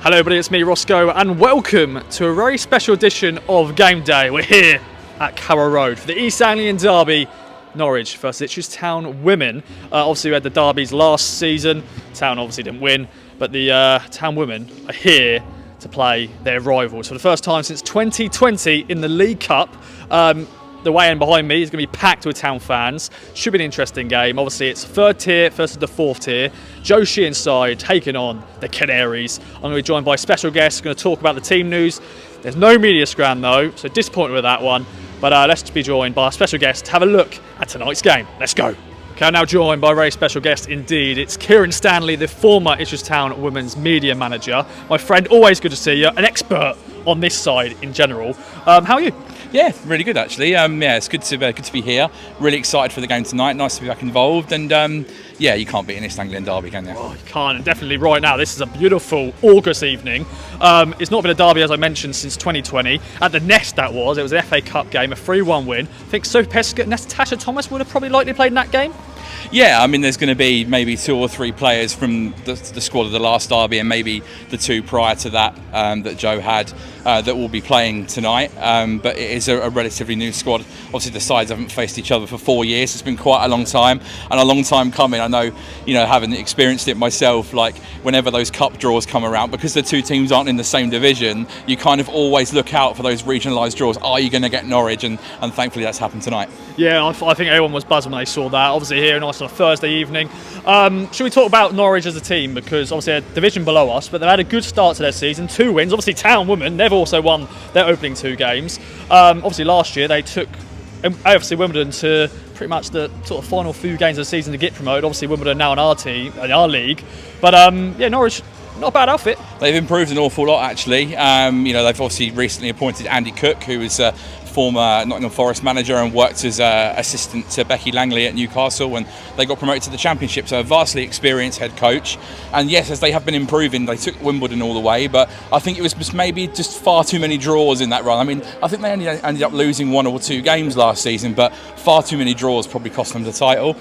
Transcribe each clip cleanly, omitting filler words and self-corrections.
Hello everybody, it's me Roscoe and welcome to a very special edition of Game Day. We're here at Carrow Road for the East Anglian derby, Norwich versus Ipswich Town Women. Obviously we had the derbies last season, Town obviously didn't win, but the Town Women are here to play their rivals for the first time since 2020 in the League Cup. The way in behind me is going to be packed with Town fans. Should be an interesting game. Obviously, it's third tier versus the fourth tier. Joe Sheehan's side taking on the Canaries. I'm going to be joined by special guests. Going to talk about the team news. There's no media scrum though, so disappointed with that one. But let's be joined by our special guest to have a look at tonight's game. Let's go. Okay, I'm now joined by a very special guest indeed. It's Kieran Stanley, the former Ipswich Town Women's media manager. My friend, always good to see you. An expert on this side in general. How are you? Yeah, really good actually. It's good to be here. Really excited for the game tonight. Nice to be back involved. And you can't beat an East Anglian derby, can you? Oh, you can't. And definitely right now, this is a beautiful August evening. It's not been a derby, as I mentioned, since 2020. At the Nest, that was. It was an FA Cup game, a 3-1 win. I think Sophie Pesca and Natasha Thomas would have probably likely played in that game. Yeah, I mean, there's going to be maybe 2 or 3 players from the squad of the last derby and maybe the 2 prior to that that Joe had that will be playing tonight. But it is a relatively new squad. Obviously, the sides haven't faced each other for 4 years. It's been quite a long time and a long time coming. I know, having experienced it myself, like whenever those cup draws come around, because the 2 teams aren't in the same division, you kind of always look out for those regionalised draws. Are you going to get Norwich? And thankfully, that's happened tonight. Yeah, I think everyone was buzzing when they saw that. Obviously, here nice on a Thursday evening. Should we talk about Norwich as a team? Because obviously they're a division below us, but they've had a good start to their season. 2 wins. Obviously, Town Women, they've also won their opening 2 games. Obviously, last year they took AFC Wimbledon to pretty much the sort of final few games of the season to get promoted. Obviously, Wimbledon now in our team, in our league. But Norwich, not a bad outfit. They've improved an awful lot, actually. They've obviously recently appointed Andy Cook, who is former Nottingham Forest manager and worked as assistant to Becky Langley at Newcastle when they got promoted to the Championship. So a vastly experienced head coach. And yes, as they have been improving, they took Wimbledon all the way. But I think it was just far too many draws in that run. I mean, I think they only ended up losing 1 or 2 games last season, but far too many draws probably cost them the title.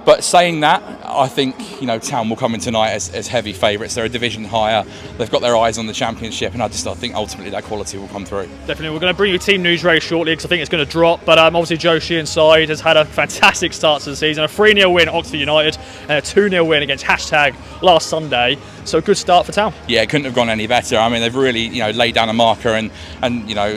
But saying that, I think Town will come in tonight as heavy favourites. They're a division higher. They've got their eyes on the Championship, and I think ultimately that quality will come through. Definitely, we're going to bring you team news very shortly because I think it's going to drop. But obviously, Joe Sheehan's side has had a fantastic start to the season. A 3-0 win at Oxford United and a 2-0 win against Hashtag last Sunday. So a good start for Town. Yeah, it couldn't have gone any better. I mean, they've really laid down a marker and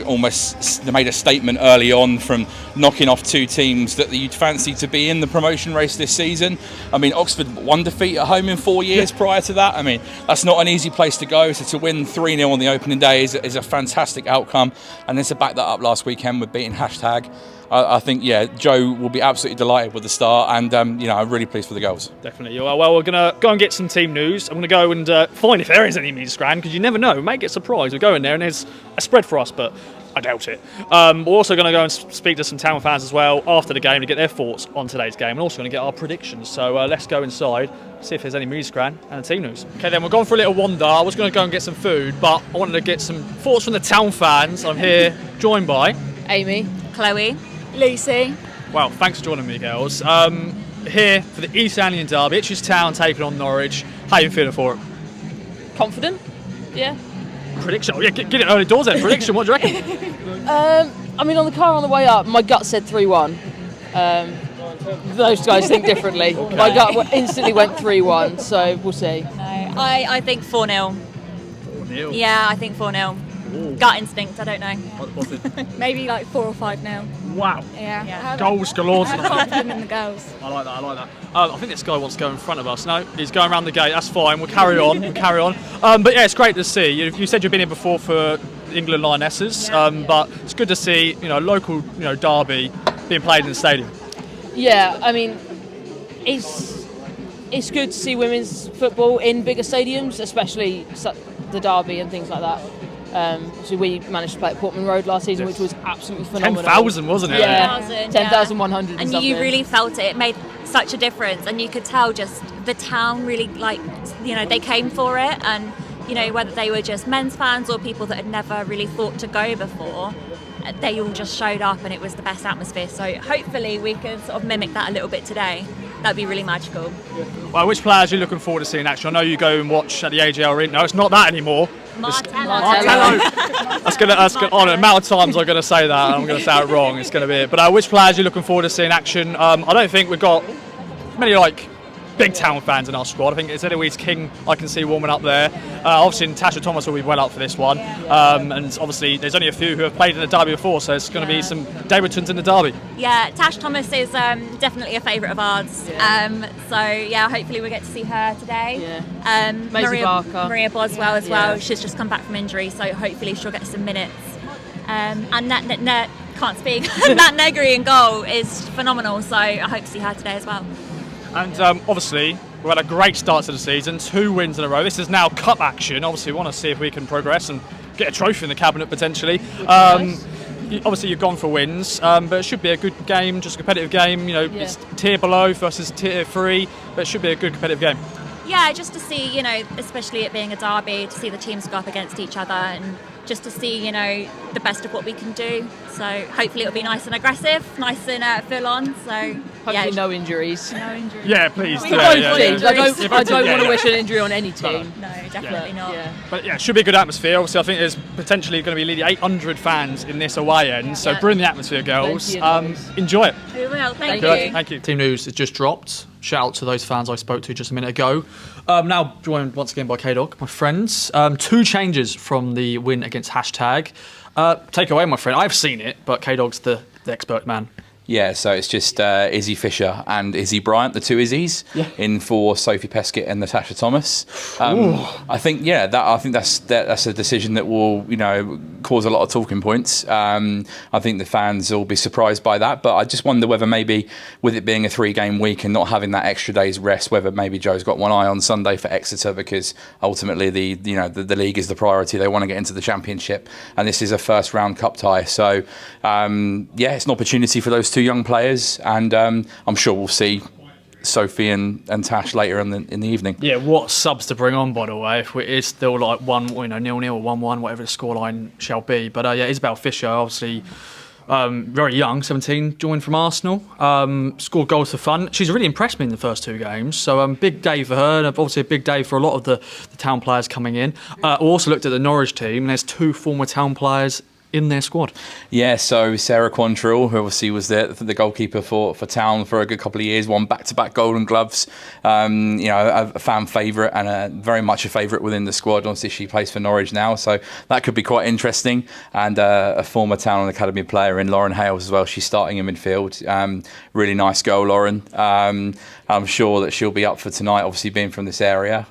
almost made a statement early on from knocking off 2 teams that you'd fancy to be in the promotion race this season. I mean, Oxford 1 defeat at home in 4 years prior to that. I mean, that's not an easy place to go. So to win 3-0 on the opening day is a fantastic outcome. And then to back that up last weekend with beating Hashtag, I think, Joe will be absolutely delighted with the start, and I'm really pleased for the girls. Definitely. Well, we're going to go and get some team news. I'm going to go and find if there is any media scrum, because you never know. We may get surprised. We'll go in there and there's a spread for us, but I doubt it. We're also going to go and speak to some Town fans as well after the game to get their thoughts on today's game, and also going to get our predictions. So let's go inside, see if there's any media scrum and the team news. Okay, then we're going for a little wander. I was going to go and get some food, but I wanted to get some thoughts from the Town fans. I'm here joined by Amy, Chloe, Lucy. Well, thanks for joining me, girls. Here for the East Anglian derby, Ipswich Town taking on Norwich. How are you feeling for it? Confident? Yeah. Prediction? Oh, yeah, get it early doors then. Prediction, what do you reckon? I mean, on the car on the way up, my gut said 3-1. Those guys think differently. Okay. My gut instantly went 3-1, so we'll see. no, I think 4-0. 4-0. Yeah, I think 4-0. Ooh. Gut instinct, I don't know. What's it? Maybe like 4 or 5-0. Wow. Yeah. Goals galore I'm tonight. confident in the girls. I like that. I think this guy wants to go in front of us. No, he's going around the gate. That's fine. We'll carry on. But yeah, it's great to see. You said you've been here before for England Lionesses, but it's good to see local derby being played in the stadium. Yeah, I mean, it's good to see women's football in bigger stadiums, especially the derby and things like that. So we managed to play at Portman Road last season, which was absolutely phenomenal. 10,000, wasn't it? Yeah, 10,000, 10,100 and you really felt it. It made such a difference, and you could tell just the town really they came for it, and whether they were just men's fans or people that had never really thought to go before, they all just showed up, and it was the best atmosphere. So hopefully we can sort of mimic that a little bit today. that'd be really magical. Well, which players are you looking forward to seeing action? I know you go and watch at the AGL Arena. No, it's not that anymore. Martello. That's gonna on the amount of times I'm gonna say that, and I'm gonna say it wrong. It's gonna be it. But which players are you looking forward to seeing action? I don't think we've got many big town fans in our squad. I think it's Eloise King I can see warming up there. Obviously Natasha Thomas will be well up for this one. And obviously there's only a few who have played in the derby before, so it's going to be some debutants in the derby. Yeah, Tash Thomas is definitely a favourite of ours. Yeah. So yeah, hopefully we get to see her today. Yeah. Maria Boswell as well. She's just come back from injury, so hopefully she'll get some minutes. And Nat can't speak. Nat Negri in goal is phenomenal, so I hope to see her today as well. And obviously, we've had a great start to the season, 2 wins in a row. This is now cup action. Obviously, we want to see if we can progress and get a trophy in the cabinet potentially. Obviously, you've gone for wins, but it should be a good game, just a competitive game. It's tier below versus tier 3, but it should be a good competitive game. Yeah, just to see, especially it being a derby, to see the teams go up against each other and just to see, the best of what we can do. So hopefully it'll be nice and aggressive, nice and full on. So hopefully no injuries. Yeah, please. I don't want to wish an injury on any team. No, definitely not. Yeah. But yeah, it should be a good atmosphere. Obviously, I think there's potentially going to be nearly 800 fans in this away end. So bring the atmosphere, girls. Enjoy it. We will. Thank you. you. Thank you. Team news has just dropped. Shout out to those fans I spoke to just a minute ago. Now joined once again by K-Dog, my friends. 2 changes from the win against Hashtag. Take away, my friend. I've seen it, but K-Dog's the expert man. Yeah, so it's just Izzy Fisher and Izzy Bryant, the 2 Izzies, in for Sophie Peskett and Natasha Thomas. I think that's a decision that will cause a lot of talking points. I think the fans will be surprised by that, but I just wonder whether maybe with it being a 3-game week and not having that extra day's rest, whether maybe Joe's got one eye on Sunday for Exeter, because ultimately the league is the priority. They want to get into the Championship, and this is a first round cup tie. So it's an opportunity for those 2 young players, and I'm sure we'll see Sophie and Tash later in the evening. Yeah, what subs to bring on, by the way, if it is still 1-0 or 1-1, whatever the scoreline shall be. But Isabel Fisher, obviously very young, 17, joined from Arsenal, scored goals for fun. She's really impressed me in the first 2 games, so big day for her, and obviously a big day for a lot of the town players coming in. Also looked at the Norwich team, and there's 2 former town players in their squad. Yeah, so Sarah Quantrill, who obviously was the goalkeeper for Town for a good couple of years, won back-to-back Golden Gloves, a fan favourite and very much a favourite within the squad. Obviously she plays for Norwich now, so that could be quite interesting. And a former Town Academy player in Lauren Hales as well. She's starting in midfield. Really nice girl, Lauren. I'm sure that she'll be up for tonight, obviously being from this area.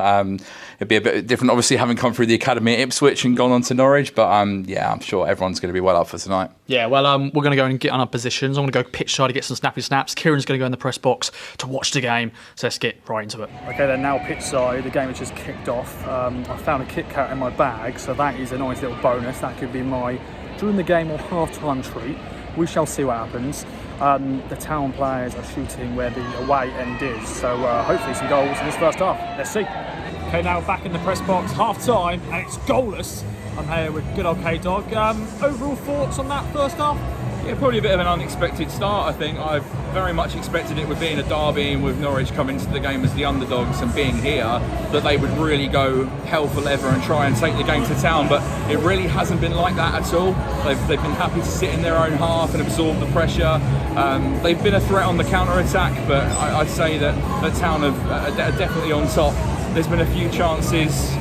It'd be a bit different, obviously, having come through the academy at Ipswich and gone on to Norwich, but I'm sure everyone's going to be well up for tonight. Yeah, well, we're going to go and get on our positions. I'm going to go pitch side to get some snappy snaps. Kieran's going to go in the press box to watch the game, so let's get right into it. Okay, then now pitch side. The game has just kicked off. I found a Kit Kat in my bag, so that is a nice little bonus. That could be my during the game or half-time treat. We shall see what happens. The Town players are shooting where the away end is, so hopefully some goals in this first half. Let's see. Okay, now back in the press box, half-time, and it's goalless. I'm here with good old K-Dog. Overall thoughts on that first half? Yeah, probably a bit of an unexpected start, I think. I very much expected it with being a derby and with Norwich coming into the game as the underdogs and being here, that they would really go hell for leather and try and take the game to Town, but it really hasn't been like that at all. They've been happy to sit in their own half and absorb the pressure. They've been a threat on the counter-attack, but I'd say that Town are definitely on top. There's been a few chances,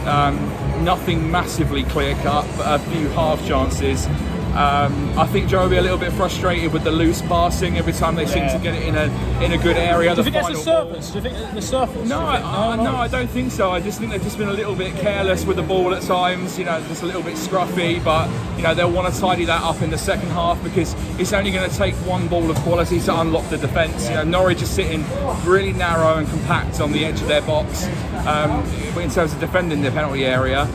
nothing massively clear-cut, but a few half chances. I think Joe will be a little bit frustrated with the loose passing every time they seem to get it in a good area. Do you think that's the surface? Do you think the surface? No, I don't think so. I just think they've just been a little bit careless with the ball at times. Just a little bit scruffy. But they'll want to tidy that up in the second half because it's only going to take one ball of quality to unlock the defence. Norwich is sitting really narrow and compact on the edge of their box in terms of defending the penalty area.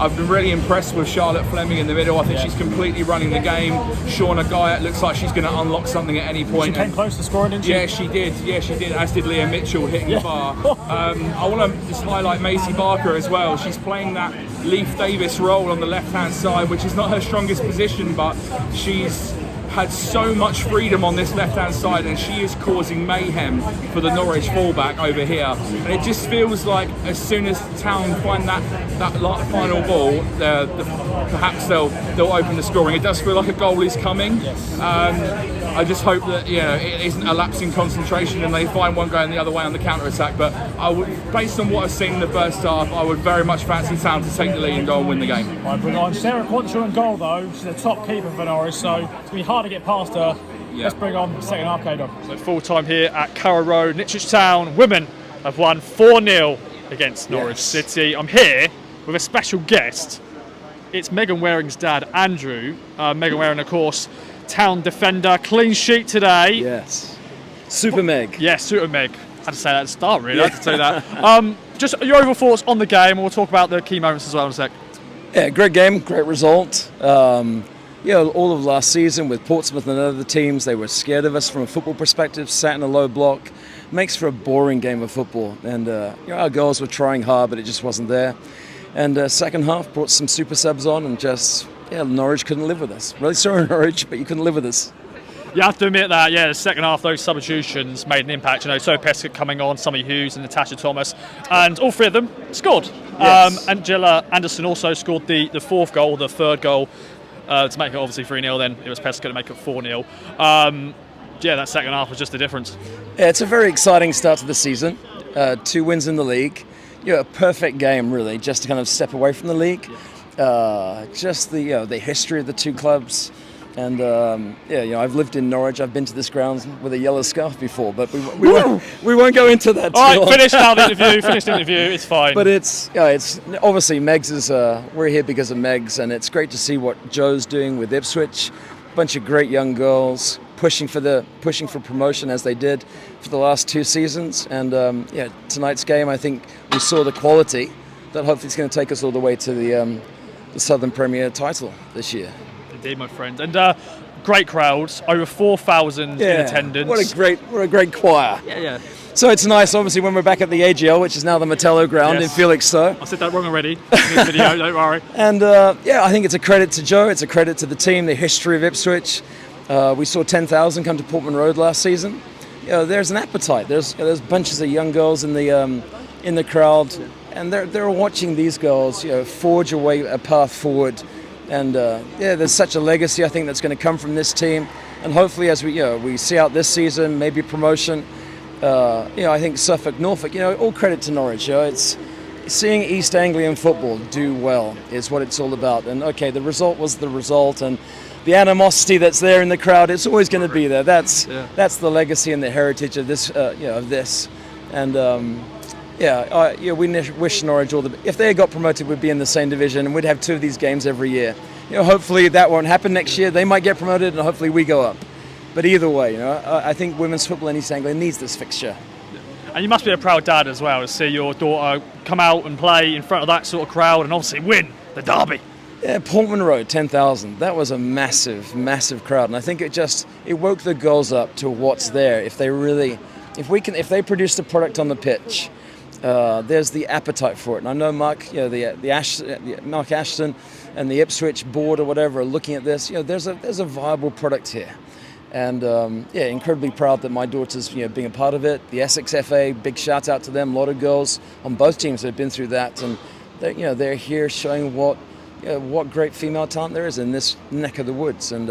I've been really impressed with Charlotte Fleming in the middle. I think she's completely running the game. Shauna Guyett looks like she's going to unlock something at any point. She came close to scoring, didn't she? Yeah, she did. As did Leah Mitchell hitting the bar. I want to just highlight Macy Barker as well. She's playing that Leaf Davis role on the left-hand side, which is not her strongest position, but she's had so much freedom on this left-hand side, and she is causing mayhem for the Norwich fullback over here. And it just feels like as soon as Town find that final ball, perhaps they'll open the scoring. It does feel like a goal is coming. I just hope that it isn't a lapse in concentration and they find one going the other way on the counter-attack. But based on what I've seen in the first half, I would very much fancy Town to take the lead and go and win the game. Right, bring on Sarah Quantrill in goal though. She's the top keeper for Norwich, so it's going to be hard to get past her. Yeah. Let's bring on the second half, K-Dog. So full time here at Carrow Road. Ipswich Town Women have won 4-0 against Norwich City. I'm here with a special guest. It's Megan Waring's dad, Andrew. Megan Waring, of course, Town defender. Clean sheet today. Yes. Super Meg. Yeah, Super Meg. I had to say that at the start, really. I had to say that. Just your overall thoughts on the game, and we'll talk about the key moments as well in a sec. Yeah, great game, great result. All of last season with Portsmouth and other teams, they were scared of us from a football perspective, sat in a low block. Makes for a boring game of football. And our girls were trying hard, but it just wasn't there. And second half brought some super subs on, and Norwich couldn't live with us. Really sorry, Norwich, but you couldn't live with us. You have to admit that, the second half, those substitutions made an impact. So Pescott coming on, Summer Hughes and Natasha Thomas, and all three of them scored. Yes. Angela Anderson also scored the fourth goal, the third goal, to make it obviously 3-0 then. It was Pescott to make it 4-0. That second half was just the difference. Yeah, it's a very exciting start to the season. 2 wins in the league. A perfect game, really, just to kind of step away from the league. Just the history of the two clubs. And I've lived in Norwich. I've been to this ground with a yellow scarf before, but we won't go into that. All right, finished now the interview. Finished the interview. It's fine. But it's obviously Megs is. We're here because of Megs, and it's great to see what Joe's doing with Ipswich. Bunch of great young girls pushing for promotion as they did for the last 2 seasons. And tonight's game, I think we saw the quality that hopefully is going to take us all the way to the Southern Premier title this year. Indeed, my friend. And great crowds, over 4,000 in attendance. What a great choir. Yeah. So it's nice, obviously, when we're back at the AGL, which is now the Metello ground in Felixstowe. I said that wrong already in this video, don't worry. And I think it's a credit to Joe, it's a credit to the team, the history of Ipswich. We saw 10,000 come to Portman Road last season. There's an appetite. There's bunches of young girls in the crowd, and they're watching these girls, forge a path forward. And there's such a legacy I think that's going to come from this team, and hopefully as we see out this season, maybe promotion. I think Suffolk, Norfolk, all credit to Norwich. It's seeing East Anglian football do well is what it's all about. And the result was the result, and the animosity that's there in the crowd, it's always going to be there. That's the legacy and the heritage of this. And we wish Norwich all the. If they got promoted, we'd be in the same division, and we'd have 2 of these games every year. Hopefully that won't happen next year. They might get promoted, and hopefully we go up. But either way, I think women's football in East Anglia needs this fixture. And you must be a proud dad as well to see your daughter come out and play in front of that sort of crowd and obviously win the derby. Yeah, Portman Road, 10,000. That was a massive, massive crowd, and I think it woke the girls up to what's there. If they produce the product on the pitch, there's the appetite for it. And I know Mark Ashton and the Ipswich board or whatever are looking at this. There's a viable product here. And incredibly proud that my daughter's being a part of it. The Essex FA, big shout out to them. A lot of girls on both teams have been through that, and they're here showing what great female talent there is in this neck of the woods. And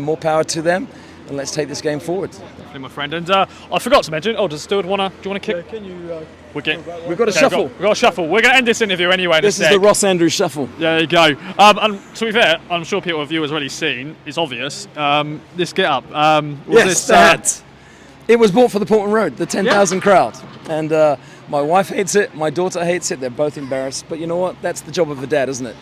more power to them. And let's take this game forward. Definitely, my friend. And I forgot to mention. Oh, does Stuart do you want to kick? Yeah, can you? We've got a shuffle. We've got a shuffle. We're going to end this interview anyway. This is the Ross Andrews shuffle. There you go. And to be fair, I'm sure people of viewers already seen. It's obvious. This get up. It was bought for the Portman Road, the 10,000 crowd, and my wife hates it. My daughter hates it. They're both embarrassed. But you know what? That's the job of a dad, isn't it?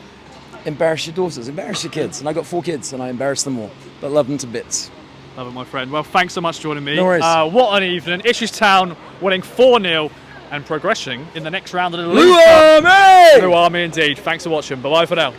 Embarrass your daughters. Embarrass your kids. And I got 4 kids, and I embarrass them all, but love them to bits. Love it, my friend. Well, thanks so much for joining me. No worries. What an evening. Ipswich Town winning 4-0 and progressing in the next round of the league. Blue Army! Blue Army indeed. Thanks for watching. Bye-bye for now.